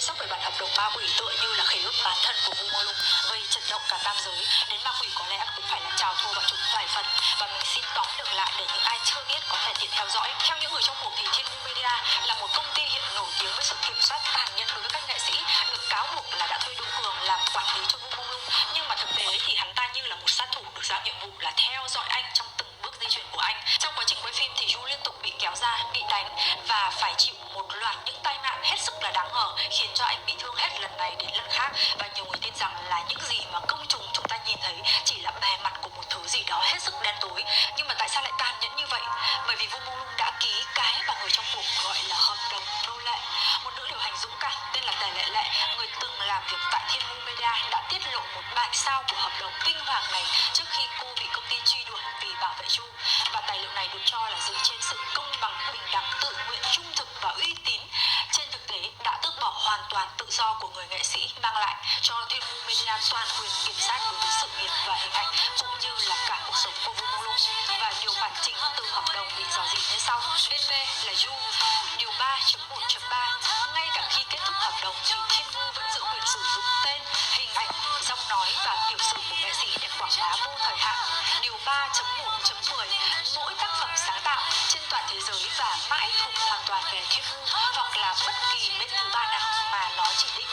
sốc về bản hợp đồng ma quỷ tựa như là khế ước bán thân của Vu Mô Lung, gây chấn động cả tam giới. Đến ma quỷ có lẽ cũng phải là chào thua bọn chúng vài phần. Và mình xin tóm lược lại để những ai chưa biết có thể tiện theo dõi. Theo những người trong cuộc thì Thiên Vu Media là một công ty hiện nổi tiếng với sự kiểm soát tàn nhẫn đối với các nghệ sĩ, được cáo buộc là đã thuê Đỗ Cường làm quản lý cho Vu Mô Lung. Nhưng mà thực tế thì hắn ta như là một sát thủ được giao nhiệm vụ là theo dõi anh trong từng bước di chuyển của anh. Trong quá trình quay phim thì Ju liên tục bị kéo ra, bị đánh và phải chịu một loạt những tai nạn hết sức là đáng ngờ, khiến cho anh bị thương hết lần này đến lần khác. Và nhiều người tin rằng là những gì mà công chúng ta nhìn thấy chỉ là bề mặt của một thứ gì đó hết sức đen tối. Nhưng mà tại sao lại tàn nhẫn như vậy? Bởi vì Vu Mô Lung đã ký cái mà người trong cuộc gọi là hợp đồng nô lệ. Một nữ điều hành dũng cảm tên là Tề Lệ Lệ, người từng làm việc tại Thiên Vu Media, đã tiết lộ một bản sao của hợp đồng kinh hoàng này trước khi cô bị công ty truy đuổi vì bảo vệ Ju. Và tài liệu này được cho là dựa trên sự công bằng, bình đẳng, tự nguyện, trung thực và uy tín. Trên thực tế đã tước bỏ hoàn toàn tự do của người nghệ sĩ, mang lại cho Thiên Vu Media toàn quyền kiểm soát đối với sự nghiệp và hình ảnh cũng như là cả cuộc sống của Vu Mô Lung. Và điều khoản chính từ hợp đồng bị rò rỉ như sau. Bên B là Ju, điều 3.1.3, ngay cả khi kết thúc hợp đồng thì Thiên Vu vẫn giữ quyền sử dụng tên, hình ảnh, giọng nói và tiểu sử của nghệ sĩ để quảng bá vô thời hạn. Điều 3.1.10, mỗi tác phẩm sáng tạo trên toàn thế giới và mãi thuộc hoàn toàn về Thiên Vu hoặc là bất kỳ bên thứ ba nào mà nó chỉ định.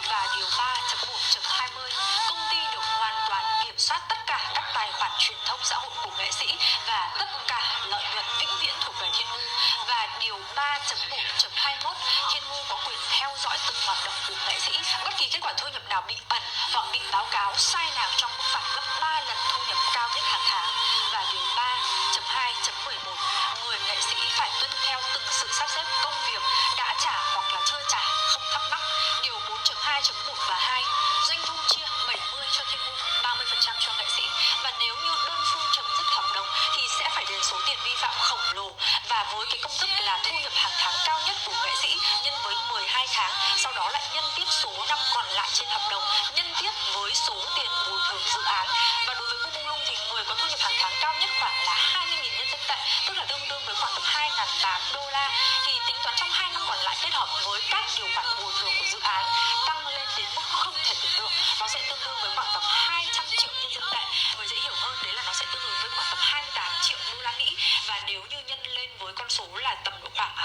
Và điều 3.1.20, công ty được hoàn toàn kiểm soát tất cả các tài khoản truyền thông xã hội của nghệ sĩ và tất cả lợi nhuận vĩnh viễn thuộc về Thiên Vu. Và điều 3.1.21, Thiên Vu có quyền theo dõi từng hoạt động của nghệ sĩ. Bất kỳ kết quả thu nhập nào bị ẩn hoặc bị báo cáo sai nào trong mức phạt gấp 3 lần thu nhập cao nhất hàng tháng. Và điều 3.2.11, người nghệ sĩ phải tuân theo từng sự sắp xếp công việc đã trả hoặc là chưa trả, không thắc mắc. Điều 4.2.1 và 2, doanh thu chia 70 cho Thiên Vu, 30% cho nghệ sĩ. Và nếu như đơn phương chấm dứt hợp đồng thì sẽ phải đền số tiền vi phạm khổng lồ. Và với cái công thức là thu nhập hàng tháng cao nhất của nghệ sĩ nhân với 12 tháng, sau đó lại nhân tiếp số năm còn lại trên hợp đồng, nhân tiếp với số tiền bồi thường dự án. Và đối với Vu Mô Lung thì người có thu nhập hàng tháng cao nhất khoảng là 20.000 nhân dân tệ, tức là tương đương với khoảng tầm $2.800, thì tính toán trong 2 năm còn lại kết hợp với các điều khoản bồi thường của dự án tăng lên đến mức không thể tưởng tượng, nó sẽ tương đương với khoảng tầm 200 triệu nhân dân tệ. Người dễ hiểu hơn đấy là nó sẽ tương đương với khoảng tầm 28 triệu đô la Mỹ. Và nếu như nhân lên với con số là tầm độ khoảng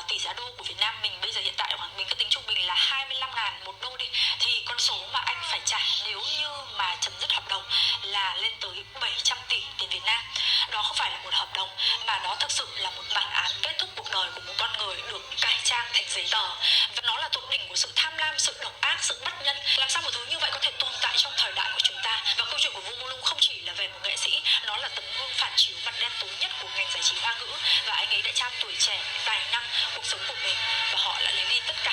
tỷ giá đô của Việt Nam mình bây giờ hiện tại mình cứ tính trung bình là 25.000 một đô đi, thì con số mà anh phải trả nếu như mà chấm dứt hợp đồng là lên tới 700 tỷ tiền Việt Nam. Đó không phải là một hợp đồng mà nó thực sự là một bản án kết thúc cuộc đời của một con người được cải trang thành giấy tờ. Và nó là tột đỉnh của sự tham lam, sự độc ác, sự bất nhân. Làm sao một thứ như vậy có thể tồn tại trong thời đại của chúng ta? Và câu chuyện của Vu Mô Lung không chỉ là về một nghệ sĩ, nó là tấm gương phản chiếu mặt đen tối nhất của ngành giải trí Hoa ngữ. Và anh ấy đã trao tuổi trẻ, tài năng, cuộc sống của mình, và họ đã lấy đi tất cả